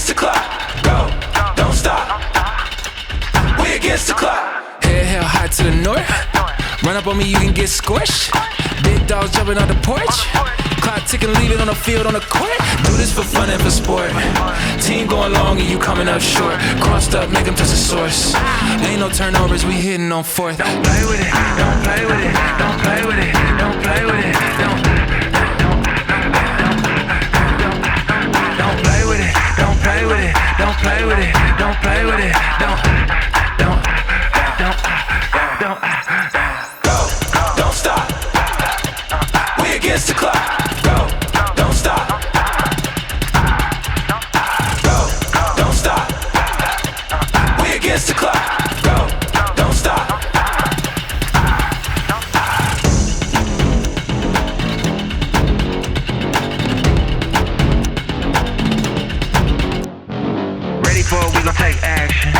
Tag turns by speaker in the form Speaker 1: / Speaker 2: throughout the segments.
Speaker 1: against the clock. Go, don't stop. We against the clock.
Speaker 2: Head hell high to the north. Run up on me, you can get squished. Big dogs jumping on the porch. Clock ticking, leave it on the field, on the court. Do this for fun and for sport. Team going long and you coming up short. Crossed up, make them touch the source. Ain't no turnovers, we hitting on fourth. Don't play with it, don't play with it, don't play with it, don't play with it, don't play with it, don't play with it, don't play with it, don't play with it, don't
Speaker 1: Go, don't stop. We against the clock. Go, don't stop. Go, don't stop. We against the clock. Go, don't stop.
Speaker 2: Ready for it, we gon' take action.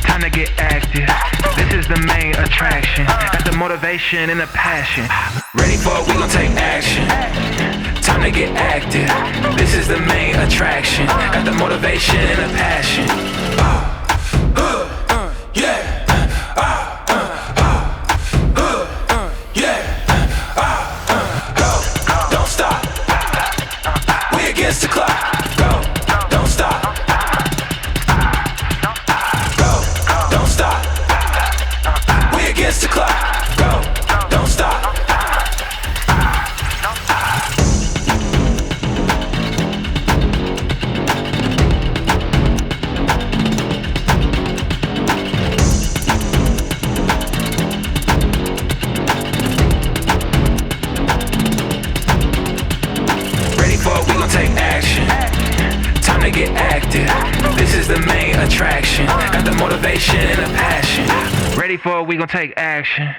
Speaker 2: Time to get active. This is the main attraction. Got the motivation and the passion. Ready for it, we gon' take action. Time to get active. This is the main attraction. Got the motivation and the passion.
Speaker 1: Yeah. Go, don't stop. We against the clock. Go, don't stop. Go, don't stop. We against the clock. Go, don't stop.
Speaker 2: Ready for it, we gon' take action. Time to get active. This is the main attraction. Got the motivation and the passion. Ready for it, we gon' take action.